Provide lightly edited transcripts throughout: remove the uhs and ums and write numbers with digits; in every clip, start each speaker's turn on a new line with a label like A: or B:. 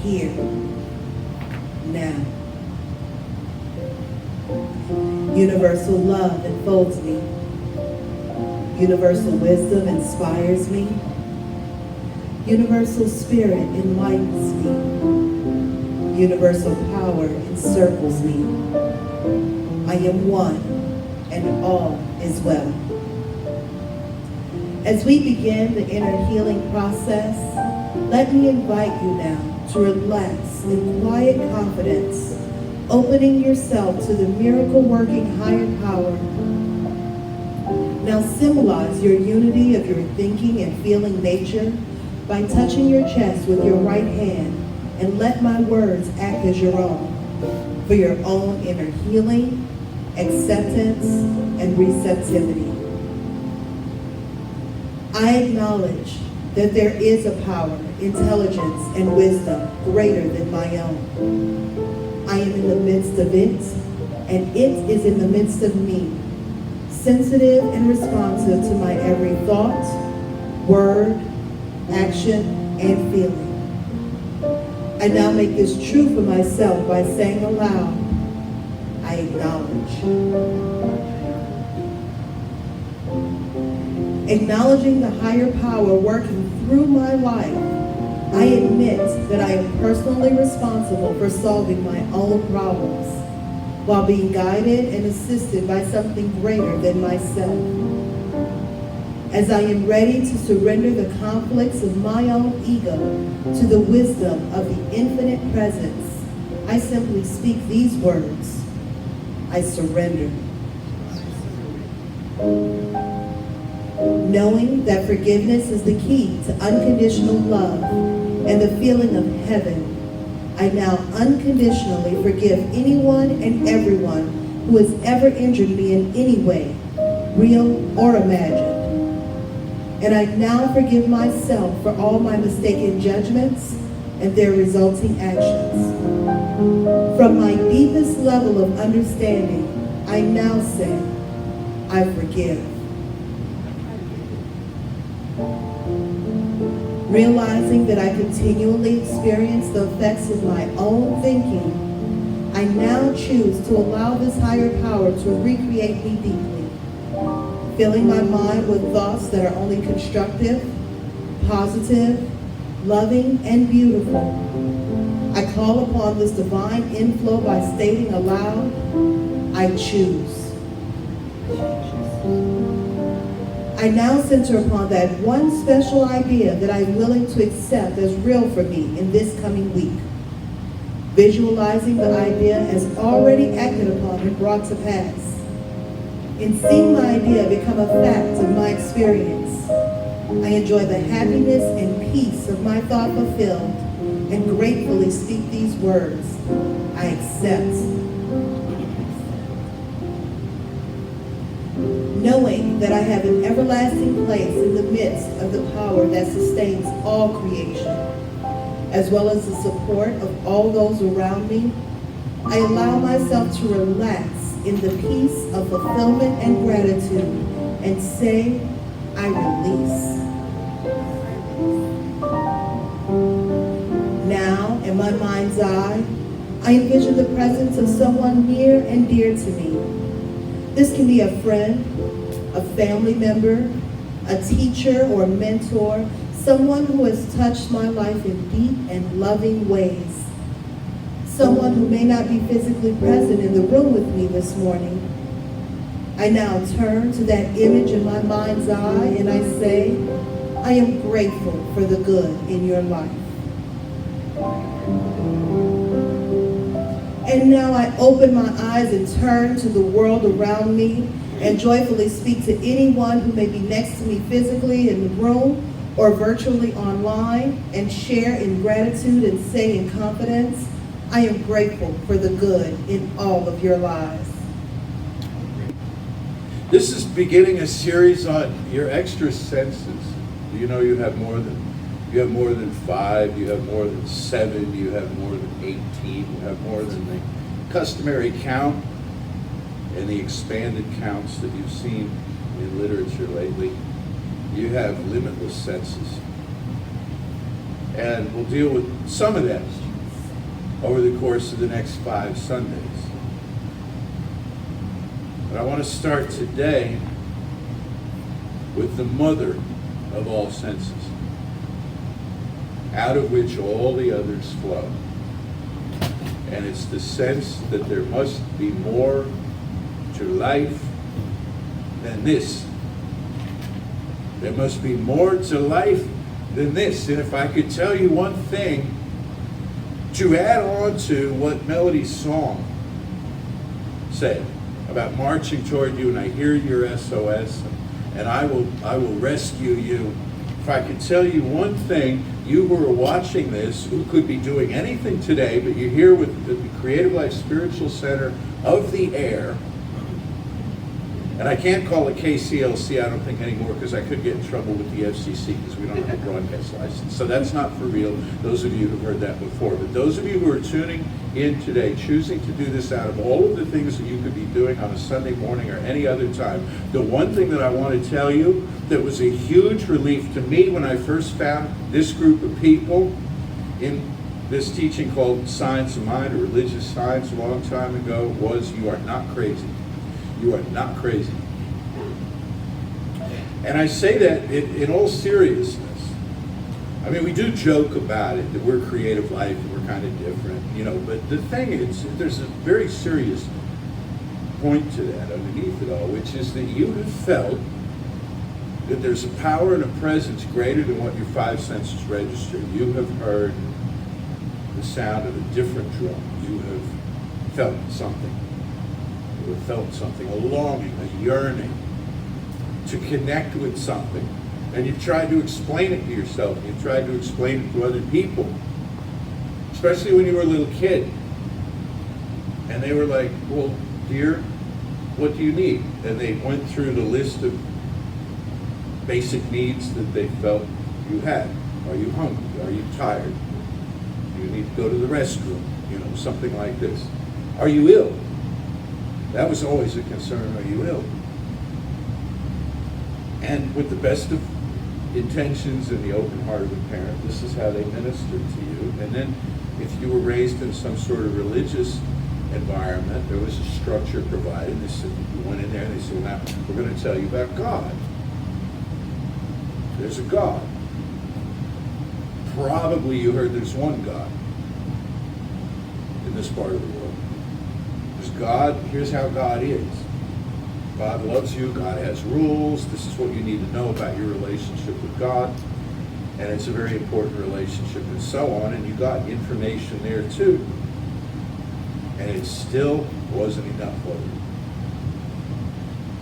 A: here, now. Universal love enfolds me. Universal wisdom inspires me. Universal spirit enlightens me. Universal power encircles me. I am one, and all is well. As we begin the inner healing process, let me invite you now to relax in quiet confidence, opening yourself to the miracle-working higher power. Now symbolize your unity of your thinking and feeling nature by touching your chest with your right hand, and let my words act as your own for your own inner healing, acceptance, and receptivity. I acknowledge that there is a power, intelligence, and wisdom greater than my own. I am in the midst of it, and it is in the midst of me, sensitive and responsive to my every thought, word, action, and feeling. I now make this true for myself by saying aloud, I acknowledge. Acknowledging the higher power working through my life, I admit that I am personally responsible for solving my own problems while being guided and assisted by something greater than myself. As I am ready to surrender the conflicts of my own ego to the wisdom of the infinite presence, I simply speak these words, I surrender. Knowing that forgiveness is the key to unconditional love and the feeling of heaven, I now unconditionally forgive anyone and everyone who has ever injured me in any way, real or imagined. And I now forgive myself for all my mistaken judgments and their resulting actions. From my deepest level of understanding, I now say, I forgive. Realizing that I continually experience the effects of my own thinking, I now choose to allow this higher power to recreate me deeply, filling my mind with thoughts that are only constructive, positive, loving, and beautiful. I call upon this divine inflow by stating aloud, I choose. I now center upon that one special idea that I'm willing to accept as real for me in this coming week. Visualizing the idea as already acted upon and brought to pass. In seeing my idea become a fact of my experience, I enjoy the happiness and peace of my thought fulfilled and gratefully speak these words, I accept. Knowing that I have an everlasting place in the midst of the power that sustains all creation, as well as the support of all those around me, I allow myself to relax in the peace of fulfillment and gratitude and say, I release. Now, in my mind's eye, I envision the presence of someone near and dear to me. This can be a friend, a family member, a teacher or mentor, someone who has touched my life in deep and loving ways. Someone who may not be physically present in the room with me this morning. I now turn to that image in my mind's eye and I say, I am grateful for the good in your life. And now I open my eyes and turn to the world around me and joyfully speak to anyone who may be next to me physically in the room or virtually online and share in gratitude and say in confidence, I am grateful for the good in all of your lives.
B: This is beginning a series on your extra senses. You know you have more than 5, you have more than 7, you have more than 18, you have more than the customary count and the expanded counts that you've seen in literature lately. You have limitless senses. And we'll deal with some of that over the course of the next 5 Sundays. But I want to start today with the mother of all senses, out of which all the others flow. And it's the sense that there must be more to life than this. There must be more to life than this. And if I could tell you one thing to add on to what Melody's song said about marching toward you, and I hear your SOS, and I will rescue you. If I could tell you one thing, you who are watching this, who could be doing anything today, but you're here with the Creative Life Spiritual Center of the Air, and I can't call it KCLC, I don't think anymore, because I could get in trouble with the FCC because we don't have a broadcast license. So that's not for real, those of you who've heard that before. But those of you who are tuning in today, choosing to do this out of all of the things that you could be doing on a Sunday morning or any other time, the one thing that I want to tell you that was a huge relief to me when I first found this group of people in this teaching called Science of Mind, or Religious Science, a long time ago, was you are not crazy. You are not crazy. And I say that in all seriousness. I mean, we do joke about it, that we're creative life and we're kind of different, you know, but the thing is, there's a very serious point to that underneath it all, which is that you have felt that there's a power and a presence greater than what your 5 senses register. You have heard the sound of a different drum. You have felt something. You have felt something, a longing, a yearning to connect with something. And you've tried to explain it to yourself. You've tried to explain it to other people, especially when you were a little kid. And they were like, well, dear, what do you need? And they went through the list of basic needs that they felt you had. Are you hungry? Are you tired? Do you need to go to the restroom? You know, something like this. Are you ill? That was always a concern. Are you ill? And with the best of intentions and the open heart of a parent, this is how they ministered to you. And then if you were raised in some sort of religious environment, there was a structure provided. They said, you went in there and they said, well, now we're going to tell you about God. There's a God. Probably you heard there's one God in this part of the world. There's God. Here's how God is. God loves you. God has rules. This is what you need to know about your relationship with God. And it's a very important relationship and so on. And you got information there too. And it still wasn't enough for you.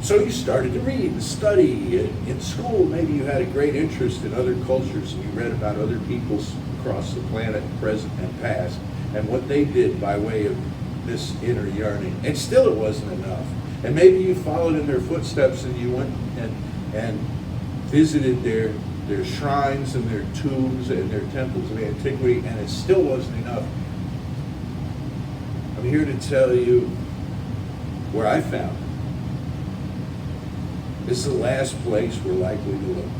B: So you started to read and study. In school, maybe you had a great interest in other cultures and you read about other peoples across the planet, present and past, and what they did by way of this inner yearning. And still it wasn't enough. And maybe you followed in their footsteps and you went and visited their shrines and their tombs and their temples of antiquity, and it still wasn't enough. I'm here to tell you where I found it. It's the last place we're likely to look,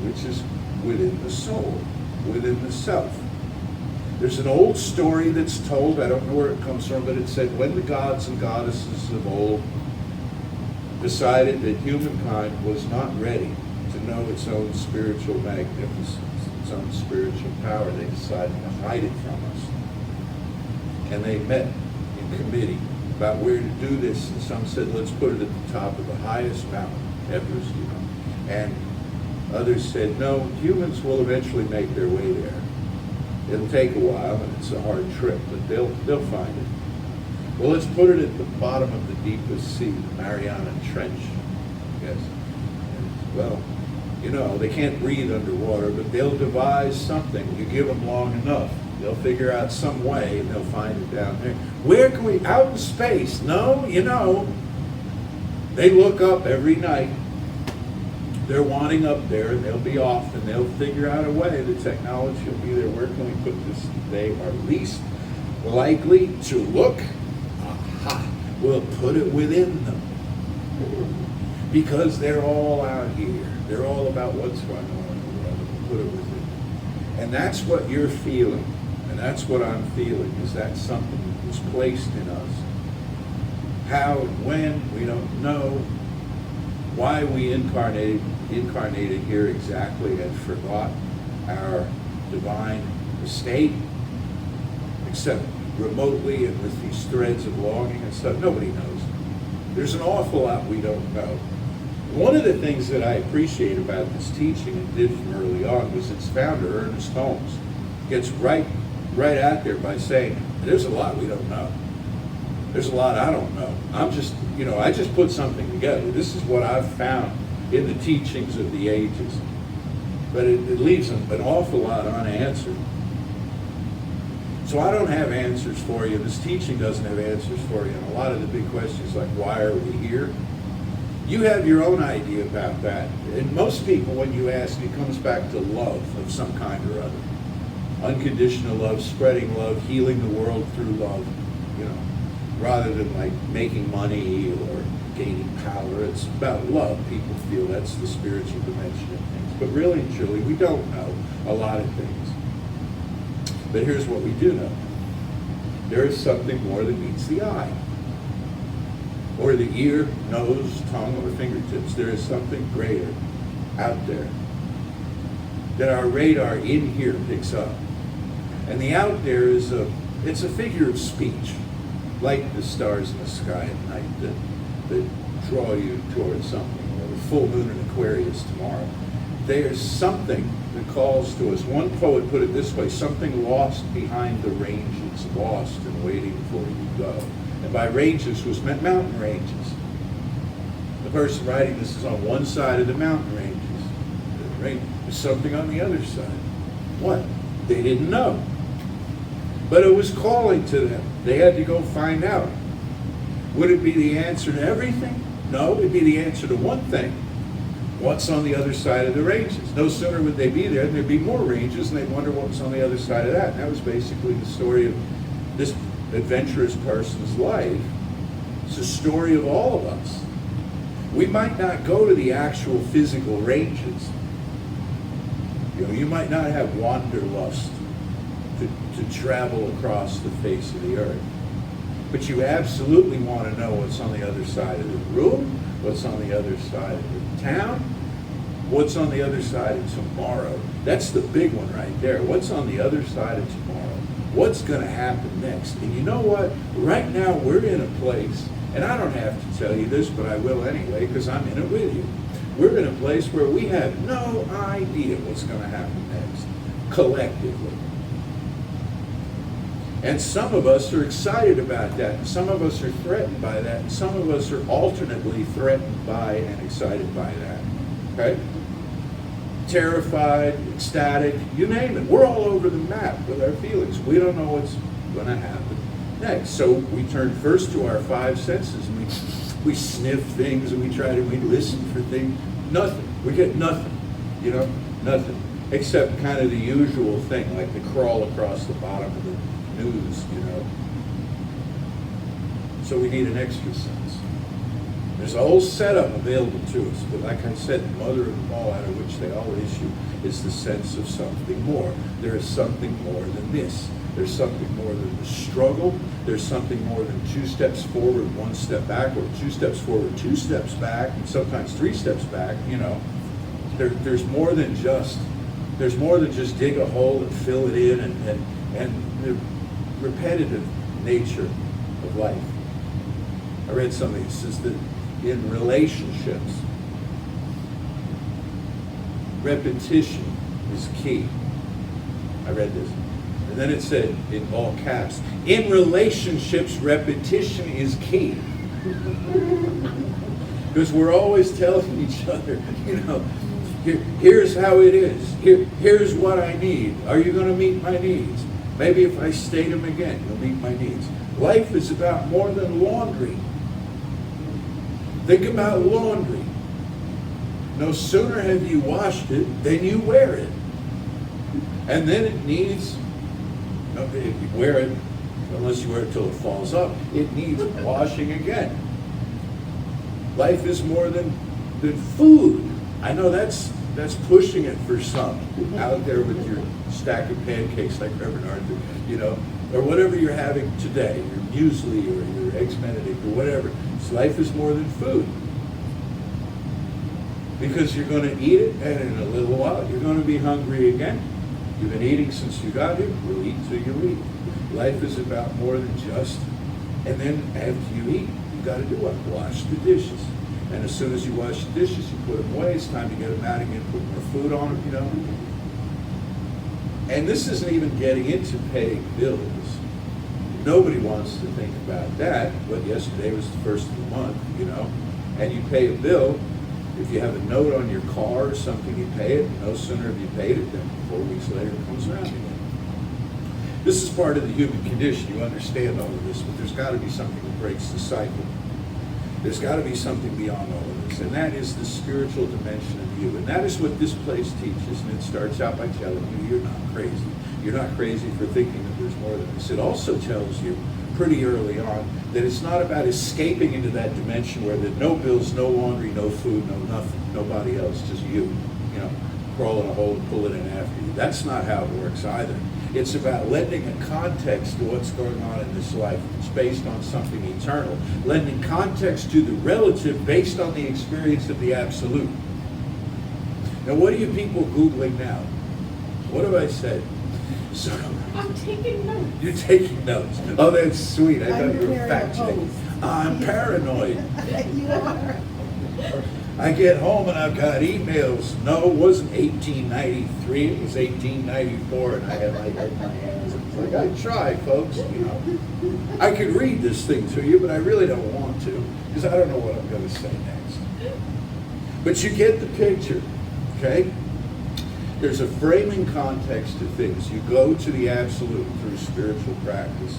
B: which is within the soul, within the self. There's an old story that's told, I don't know where it comes from, but it said when the gods and goddesses of old decided that humankind was not ready to know its own spiritual magnificence, its own spiritual power, they decided to hide it from us. And they met in committee about where to do this, and some said, let's put it at the top of the highest mountain, Everest, you know. And others said, no, humans will eventually make their way there. It'll take a while, and it's a hard trip, but they'll find it. Well, let's put it at the bottom of the deepest sea, the Mariana Trench. Yes. And, well, you know, they can't breathe underwater, but they'll devise something. You give them long enough, they'll figure out some way, and they'll find it down there. Where can we, out in space? No, you know, they look up every night. They're wanting up there, and they'll be off, and they'll figure out a way. The technology will be there. Where can we put this? They are least likely to look. Aha! We'll put it within them. Because they're all out here. They're all about what's going on in the world. We'll put it within them. And that's what you're feeling And that's what I'm feeling, is that something that was placed in us. How and when, we don't know. Why we incarnated here exactly and forgot our divine estate, except remotely and with these threads of longing and stuff. Nobody knows. There's an awful lot we don't know. One of the things that I appreciate about this teaching and did from early on was its founder, Ernest Holmes, gets right out there by saying, there's a lot we don't know. There's a lot I don't know. I just put something together. This is what I've found in the teachings of the ages. But it leaves an awful lot unanswered. So I don't have answers for you. This teaching doesn't have answers for you. And a lot of the big questions like, why are we here? You have your own idea about that. And most people, when you ask, it comes back to love of some kind or other. Unconditional love, spreading love, healing the world through love, rather than like making money or gaining power. It's about love. People feel that's the spiritual dimension of things. But really and truly, we don't know a lot of things. But here's what we do know. There is something more than meets the eye, or the ear, nose, tongue, or fingertips. There is something greater out there that our radar in here picks up. And the out there is it's a figure of speech, like the stars in the sky at night that draw you towards something, or the full moon in Aquarius tomorrow. There's something that calls to us. One poet put it this way: something lost behind the ranges, lost and waiting for you to go. And by ranges was meant mountain ranges. The person writing this is on one side of the mountain ranges. There's something on the other side. What? They didn't know. But it was calling to them. They had to go find out. Would it be the answer to everything? No, it'd be the answer to one thing. What's on the other side of the ranges? No sooner would they be there, there'd be more ranges, and they'd wonder what was on the other side of that. And that was basically the story of this adventurous person's life. It's a story of all of us. We might not go to the actual physical ranges. You might not have wanderlust to travel across the face of the earth. But you absolutely want to know what's on the other side of the room, what's on the other side of the town, what's on the other side of tomorrow. That's the big one right there. What's on the other side of tomorrow? What's going to happen next? And you know what? Right now we're in a place, and I don't have to tell you this, but I will anyway, because I'm in it with you. We're in a place where we have no idea what's going to happen next, collectively. And some of us are excited about that, and some of us are threatened by that, and some of us are alternately threatened by and excited by that. Okay? Terrified, ecstatic, you name it. We're all over the map with our feelings. We don't know what's going to happen next. So we turn first to our five senses, and we sniff things, and we listen for things. Nothing. We get nothing. Nothing. Except kind of the usual thing, like the crawl across the bottom of the news, So we need an extra sense. There's a whole setup available to us, but like I said, the mother of them all, out of which they all issue, is the sense of something more. There is something more than this. There's something more than the struggle. There's something more than 2 steps forward, 1 step back, or 2 steps forward, 2 steps back, and sometimes 3 steps back. There's more than just dig a hole and fill it in and the repetitive nature of life. I read something that says that in relationships, repetition is key. I read this. And then it said, in all caps, in relationships, repetition is key. Because we're always telling each other, here's how it is. Here's what I need. Are you going to meet my needs? Maybe if I state them again, you'll meet my needs. Life is about more than laundry. Think about laundry. No sooner have you washed it than you wear it. And then it needs, if you wear it, unless you wear it till it falls up, it needs washing again. Life is more than food. I know that's pushing it for some out there with your stack of pancakes like Reverend Arthur, you know, or whatever you're having today, your muesli or your eggs Benedict or whatever. So life is more than food. Because you're going to eat it, and in a little while, you're going to be hungry again. You've been eating since you got here. We'll eat till you leave. Life is about more than just, and then after you eat, you've got to do what? Wash the dishes. And as soon as you wash the dishes, you put them away. It's time to get them out again, put more food on them, you know. And this isn't even getting into paying bills. Nobody wants to think about that, but yesterday was the first of the month, you know, and you pay a bill. If you have a note on your car or something, you pay it. No sooner have you paid it than 4 weeks later it comes around again. This is part of the human condition. You understand all of this, but there's got to be something that breaks the cycle. There's got to be something beyond all of this, and that is the spiritual dimension of you. And that is what this place teaches, and it starts out by telling you you're not crazy. You're not crazy for thinking that there's more than this. It also tells you pretty early on that it's not about escaping into that dimension where there's no bills, no laundry, no food, no nothing, nobody else, just you know, crawl in a hole and pull it in after you. That's not how it works either. It's about lending a context to what's going on in this life. It's based on something eternal. Lending context to the relative based on the experience of the absolute. Now, what are you people Googling now? What have I said? So,
C: I'm taking notes.
B: You're taking notes. Oh, that's sweet. I thought you were
A: Under
B: fact checking.
A: paranoid.
B: I'm paranoid.
A: You are.
B: I get home and I've got emails. No, it wasn't 1893. It was 1894, and I had my head in my hands. It's like, I try, folks. You know, I could read this thing to you, but I really don't want to because I don't know what I'm going to say next. But you get the picture, okay? There's a framing context to things. You go to the absolute through spiritual practice.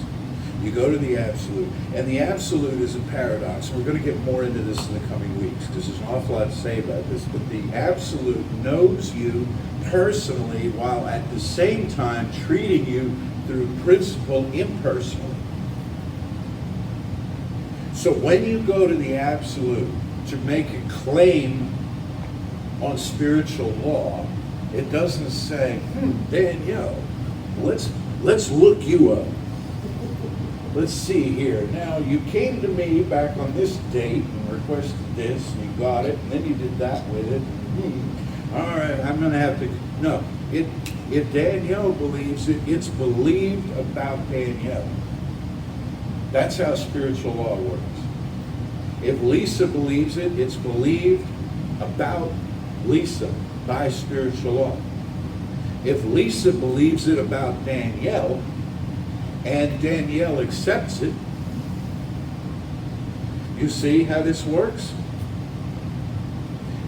B: You go to the absolute. And the absolute is a paradox. We're going to get more into this in the coming weeks because there's an awful lot to say about this. But the absolute knows you personally while at the same time treating you through principle impersonally. So when you go to the absolute to make a claim on spiritual law, it doesn't say, Danielle, let's look you up. Let's see here. Now, you came to me back on this date and requested this, and you got it, and then you did that with it. All right, I'm going to have to... No, if Danielle believes it, it's believed about Danielle. That's how spiritual law works. If Lisa believes it, it's believed about Lisa by spiritual law. If Lisa believes it about Danielle, and Danielle accepts it, you see how this works?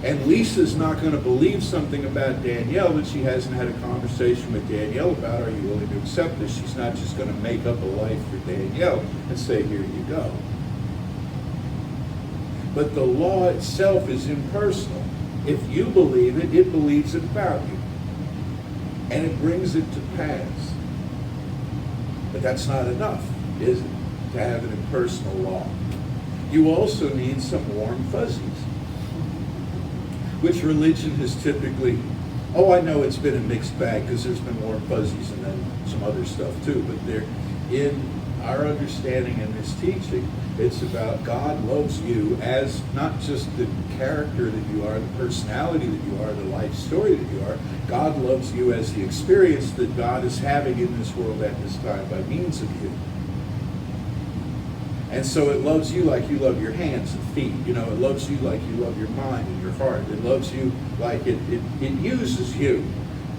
B: And Lisa's not going to believe something about Danielle that she hasn't had a conversation with Danielle about. Are you willing to accept this? She's not just going to make up a life for Danielle and say, here you go. But the law itself is impersonal. If you believe it, it believes it about you. And it brings it to pass. But that's not enough, is it, to have an impersonal law? You also need some warm fuzzies, which religion has typically, I know it's been a mixed bag because there's been warm fuzzies and then some other stuff too, but they're in our understanding in this teaching, it's about God loves you as not just the character that you are, the personality that you are, the life story that you are. God loves you as the experience that God is having in this world at this time by means of you. And so it loves you like you love your hands and feet. You know, it loves you like you love your mind and your heart. It loves you like it uses you.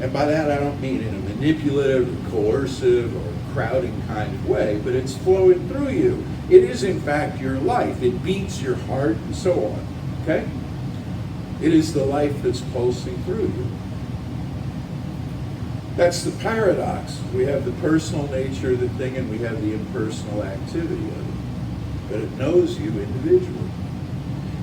B: And by that I don't mean in a manipulative or coercive or crowding kind of way, but it's flowing through you. It is in fact your life. It beats your heart and so on. Okay? It is the life that's pulsing through you. That's the paradox. We have the personal nature of the thing and we have the impersonal activity of it. But it knows you individually.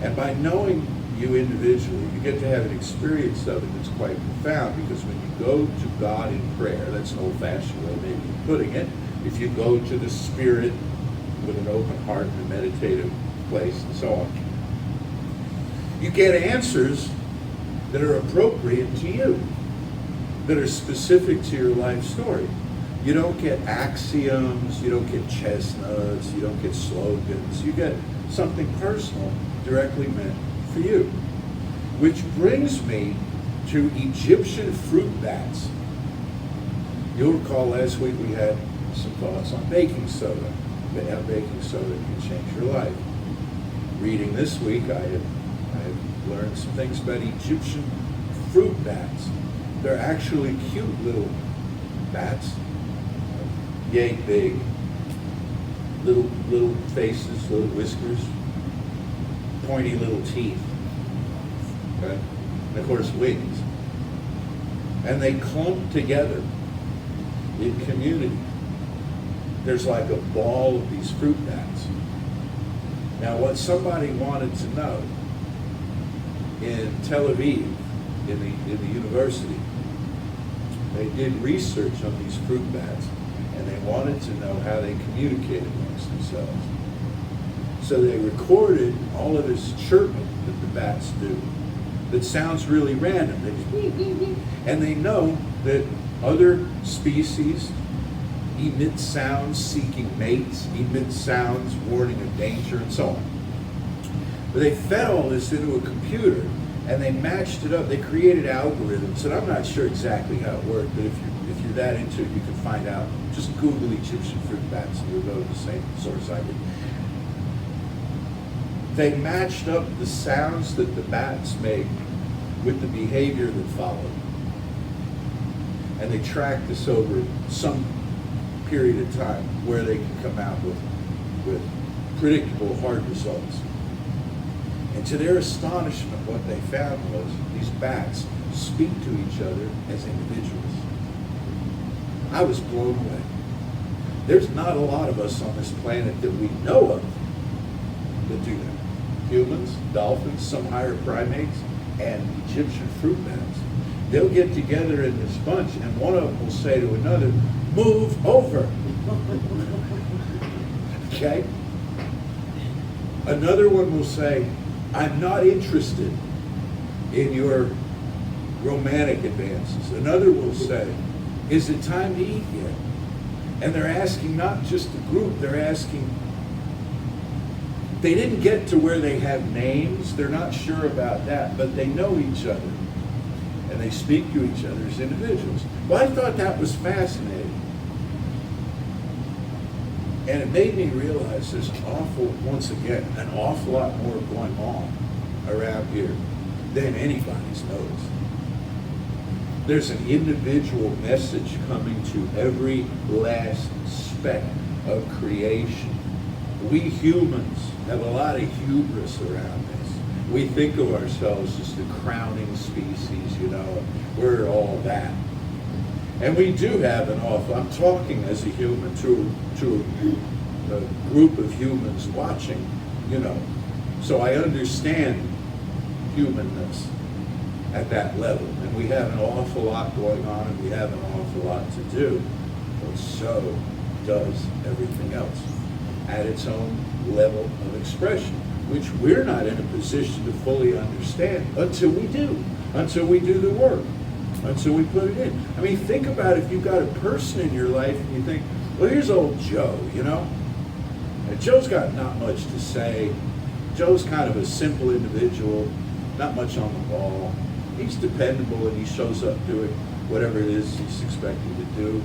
B: And by knowing you individually, you get to have an experience of it that's quite profound, because when you go to God in prayer, that's an old-fashioned way maybe of putting it, if you go to the Spirit with an open heart and a meditative place and so on, you get answers that are appropriate to you. that are specific to your life story. You don't get axioms, you don't get chestnuts, you don't get slogans. You get something personal directly meant for you. Which brings me to Egyptian fruit bats. You'll recall last week we had some thoughts on baking soda, how baking soda can change your life. Reading this week, I have learned some things about Egyptian fruit bats. They're actually cute little bats, yay big, little faces, little whiskers, pointy little teeth, okay? And of course wings. And they clump together in community. There's like a ball of these fruit bats. Now what somebody wanted to know in Tel Aviv, in the university, they did research on these fruit bats, and they wanted to know how they communicated amongst themselves. So they recorded all of this chirping that the bats do that sounds really random. They just beep, beep, beep. And they know that other species emit sounds seeking mates, emit sounds warning of danger, and so on. But they fed all this into a computer, and they matched it up. They created algorithms, and I'm not sure exactly how it worked, but if you're that into it, you can find out. Just Google Egyptian fruit bats, and you'll go to the same source I did. They matched up the sounds that the bats make with the behavior that followed. And they tracked this over some period of time where they can come out with predictable, hard results. And to their astonishment, what they found was these bats speak to each other as individuals. I was blown away. There's not a lot of us on this planet that we know of that do that. Humans, dolphins, some higher primates, and Egyptian fruit bats. They'll get together in this bunch, and one of them will say to another, "Move over." Okay? Another one will say, "I'm not interested in your romantic advances." Another will say, "Is it time to eat yet?" And they're asking not just the group, they're asking. They didn't get to where they have names, they're not sure about that, but they know each other. And they speak to each other as individuals. Well, I thought that was fascinating. And it made me realize there's once again, an awful lot more going on around here than anybody's noticed. There's an individual message coming to every last speck of creation. We humans have a lot of hubris around this. We think of ourselves as the crowning species, we're all that. And we do have an awful, I'm talking as a human to a group of humans watching, so I understand humanness at that level. And we have an awful lot going on, and we have an awful lot to do, but so does everything else at its own level of expression, which we're not in a position to fully understand until we do the work, until we put it in. I mean, think about if you've got a person in your life and you think, well, here's old Joe, And Joe's got not much to say. Joe's kind of a simple individual, not much on the ball. He's dependable and he shows up doing whatever it is he's expected to do.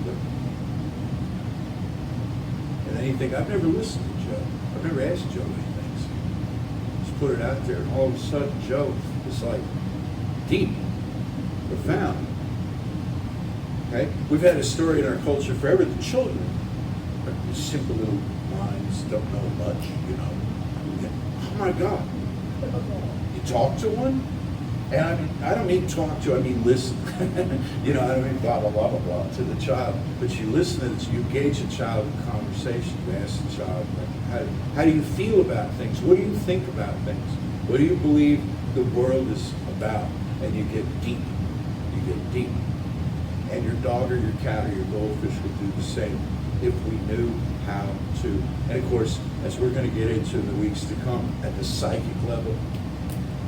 B: And then you think, I've never listened to Joe. I've never asked Joe any things. Just put it out there, and all of a sudden Joe is like deep, profound. Okay? We've had a story in our culture forever. The children are these simple little minds, don't know much, Oh my God. You talk to one? And I don't mean talk to, I mean listen. I don't mean blah, blah, blah, blah, blah to the child. But you listen and you engage a child in conversation. You ask the child, how do you feel about things? What do you think about things? What do you believe the world is about? And you get deep. You get deep. And your dog or your cat or your goldfish would do the same if we knew how to. And of course, as we're going to get into in the weeks to come, at the psychic level,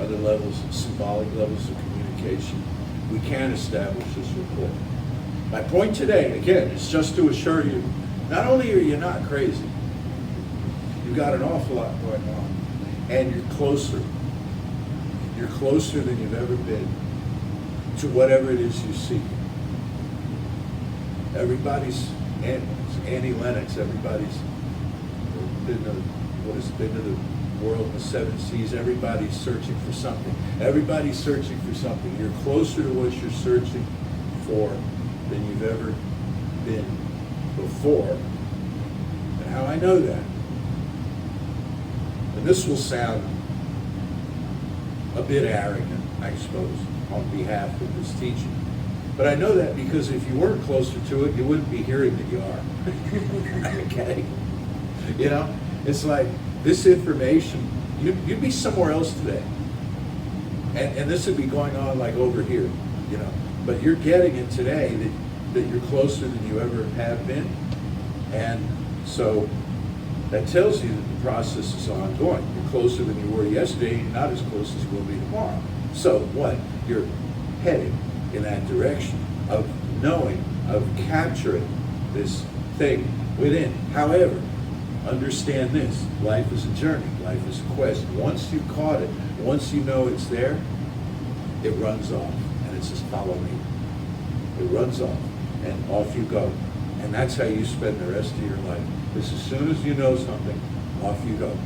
B: other levels, symbolic levels of communication, we can establish this rapport. My point today, again, is just to assure you, not only are you not crazy, you've got an awful lot going on, and you're closer. You're closer than you've ever been to whatever it is you seek. Everybody's Annie Lennox, everybody's been to the world in the seven seas. Everybody's searching for something. Everybody's searching for something. You're closer to what you're searching for than you've ever been before. And how I know that, and this will sound a bit arrogant, I suppose, on behalf of this teaching, but I know that because if you weren't closer to it, you wouldn't be hearing that you are. Okay? You know, it's like this information, you'd be somewhere else today. And this would be going on like over here, you know. But you're getting it today that you're closer than you ever have been. And so that tells you that the process is ongoing. You're closer than you were yesterday, you're not as close as you will be tomorrow. So what? You're heading in that direction of knowing, of capturing this thing within. However, understand this, life is a journey, life is a quest. Once you've caught it, once you know it's there, it runs off, and it says, follow me. It runs off, and off you go. And that's how you spend the rest of your life. Because as soon as you know something, off you go.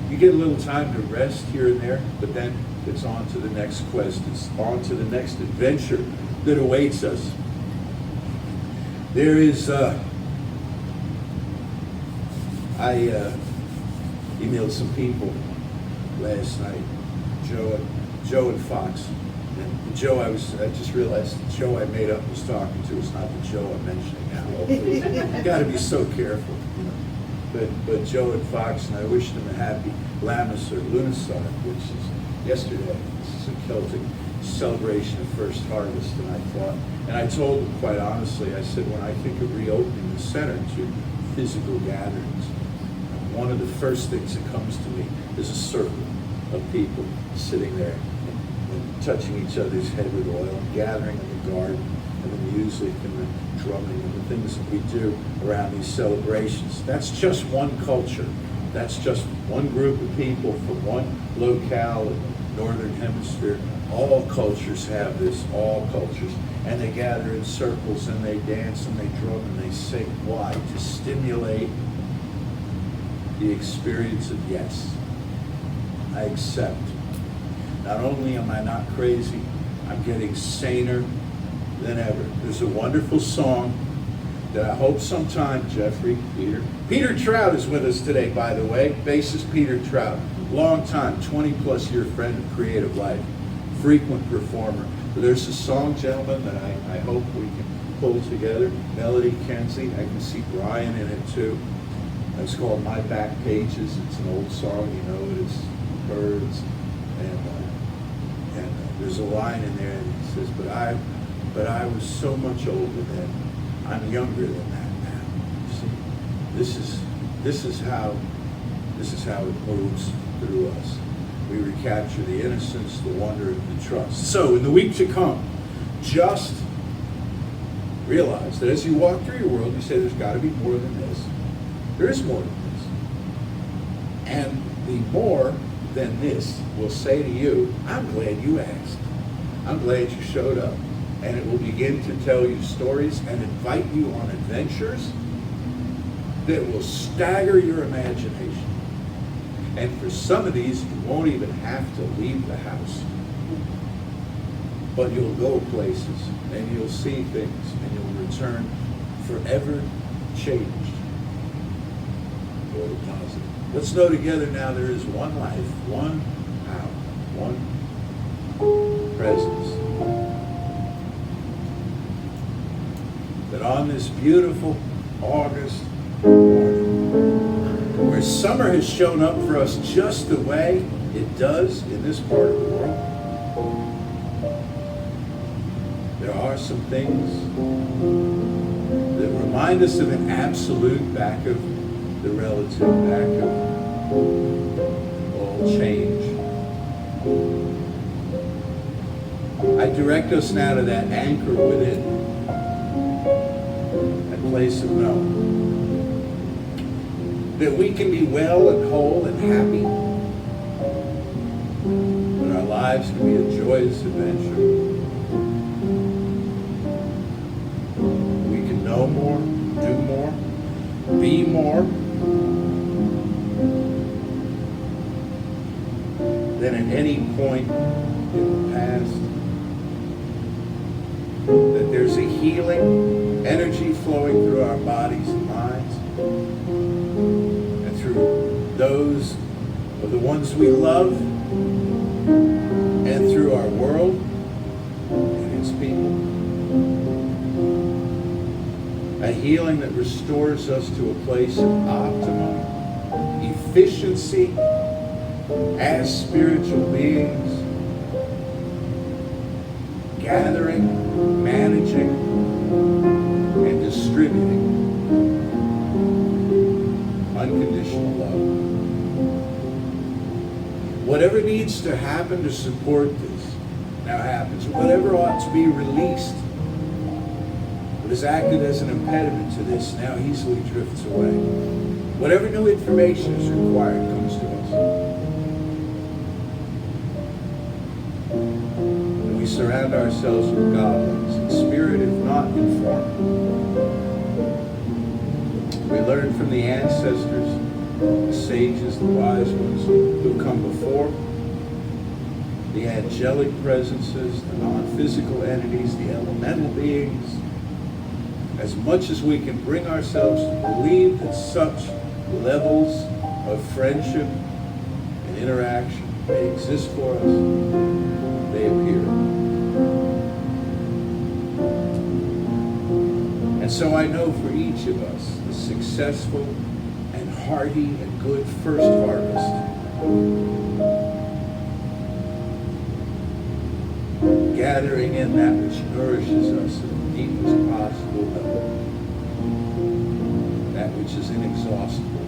B: You get a little time to rest here and there, but then it's on to the next quest. It's on to the next adventure that awaits us. There is, I emailed some people last night, Joe and Fox. And Joe, I just realized the Joe I made up was talking to is not the Joe I'm mentioning now. You got to be so careful, you know. But Joe and Fox, and I wished them a happy Lammas or Lunarsar, which is yesterday. This is a Celtic celebration of first harvest, and I told them quite honestly, I said, when I think of reopening the center to physical gatherings, one of the first things that comes to me is a circle of people sitting there and touching each other's head with oil, and gathering in the garden, and the music and the drumming and the things that we do around these celebrations. That's just one culture. That's just one group of people from one locale in the Northern Hemisphere. All cultures have this, all cultures. And they gather in circles and they dance and they drum and they sing. Why? To stimulate the experience of yes, I accept. Not only am I not crazy, I'm getting saner than ever. There's a wonderful song that I hope sometime, Peter Trout is with us today, by the way. Bassist Peter Trout, long time, 20+ year friend of Creative Life, frequent performer. There's a song, gentlemen, that I hope we can pull together. Melody Kenzie, I can see Brian in it too. It's called My Back Pages. It's an old song, you know it. It's birds, and there's a line in there, and it says, but I was so much older then. I'm younger than that now. You see, this is how it moves through us. We recapture the innocence, the wonder, and the trust. So in the week to come, just realize that as you walk through your world, you say there's got to be more than this. There is more than this. And the more than this will say to you, I'm glad you asked. I'm glad you showed up. And it will begin to tell you stories and invite you on adventures that will stagger your imagination. And for some of these, you won't even have to leave the house. But you'll go places, and you'll see things, and you'll return forever changed for the positive. Let's know together now there is one life, one power, one presence. That on this beautiful August morning, where summer has shown up for us just the way it does in this part of the world, there are some things that remind us of an absolute back of the relative, back of all change. I direct us now to that anchor within, that place of knowing, that we can be well and whole and happy, that our lives can be a joyous adventure. We can know more, do more, be more than at any point in the past. That there's a healing energy flowing through our bodies and minds, and through those of the ones we love, and through our world and its people. A healing that restores us to a place of optimum efficiency as spiritual beings, gathering, managing, and distributing unconditional love. Whatever needs to happen to support this now happens. Whatever ought to be released, what has acted as an impediment to this, now easily drifts away. Whatever new information is required comes to us. And we surround ourselves with godlings, in spirit if not in form. We learn from the ancestors, the sages, the wise ones who come before, the angelic presences, the non-physical entities, the elemental beings. As much as we can bring ourselves to believe that such levels of friendship and interaction may exist for us, they appear. And so I know for each of us, the successful and hearty and good first harvest gathering in that which nourishes us at the deepest possible level, that which is inexhaustible,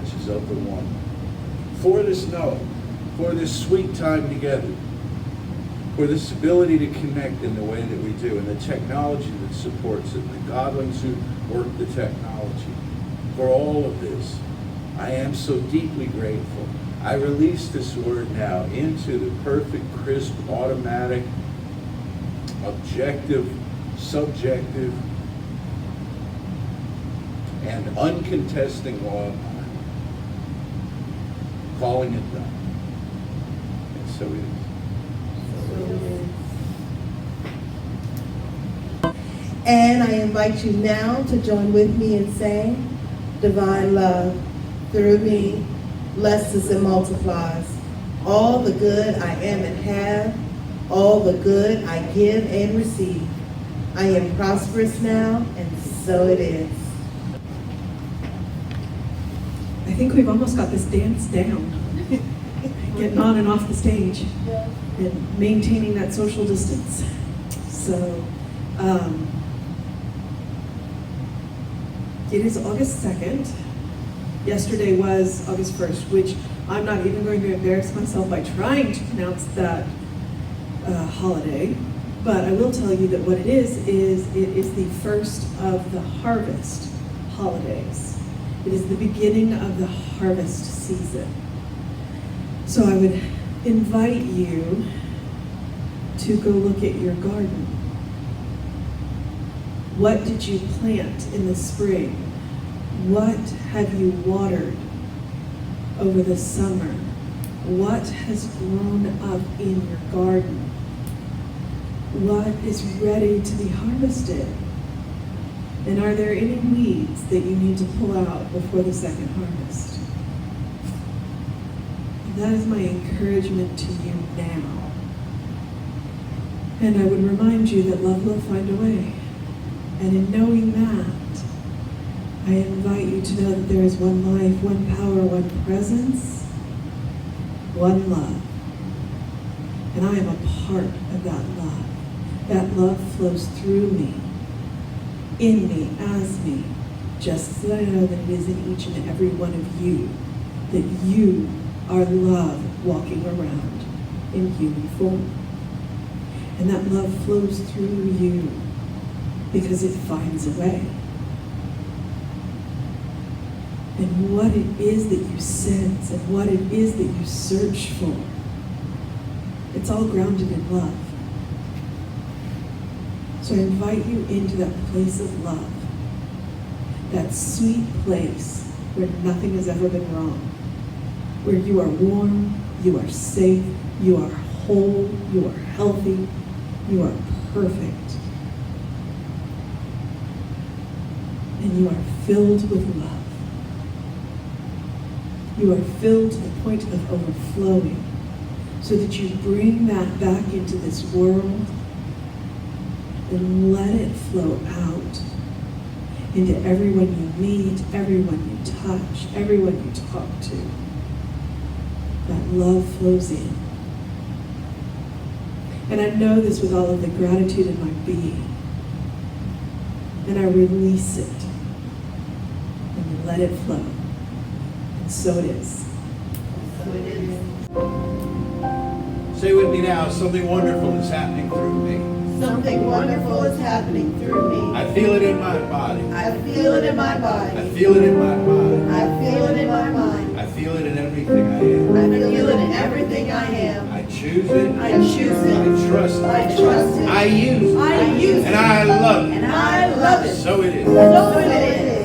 B: which is of the one. For this knowing, for this sweet time together, for this ability to connect in the way that we do, and the technology that supports it, the godlings who work the technology, for all of this, I am so deeply grateful. I release this word now into the perfect, crisp, automatic, objective, subjective, and uncontesting law of mind, calling it done. And so it is.
A: And I invite you now to join with me in saying, divine love, through me, blesses and multiplies all the good I am and have, all the good I give and receive. I am prosperous now, and so it is.
C: I think we've almost got this dance down. Getting on and off the stage and maintaining that social distance. So, it is August 2nd. Yesterday was August 1st, which I'm not even going to embarrass myself by trying to pronounce that holiday. But I will tell you that what it is the first of the harvest holidays. It is the beginning of the harvest season. So I would invite you to go look at your garden. What did you plant in the spring? What have you watered over the summer? What has grown up in your garden? What is ready to be harvested? And are there any weeds that you need to pull out before the second harvest? That is my encouragement to you now. And I would remind you that love will find a way. And in knowing that, I invite you to know that there is one life, one power, one presence, one love. And I am a part of that love. That love flows through me, in me, as me, just as I know that it is in each and every one of you, that you are love walking around in human form. And that love flows through you because it finds a way. And what it is that you sense and what it is that you search for, it's all grounded in love. So I invite you into that place of love, that sweet place where nothing has ever been wrong, where you are warm, you are safe, you are whole, you are healthy, you are perfect, and you are filled with love. You are filled to the point of overflowing, so that you bring that back into this world and let it flow out into everyone you meet, everyone you touch, everyone you talk to. That love flows in. And I know this with all of the gratitude in my being. And I release it and let it flow. And so it is.
A: So it is.
B: Say with me now, something wonderful is happening through me.
A: Something wonderful is happening through me.
B: I feel it in my body.
A: I feel it in my body.
B: I feel it in my mind.
A: I feel it in my mind.
B: I feel it in everything I am.
A: I feel it in everything I am.
B: I choose it.
A: I choose it.
B: I trust it.
A: I trust it.
B: I use it.
A: I use it.
B: And I love it.
A: And I love it.
B: So it is.
A: So it is.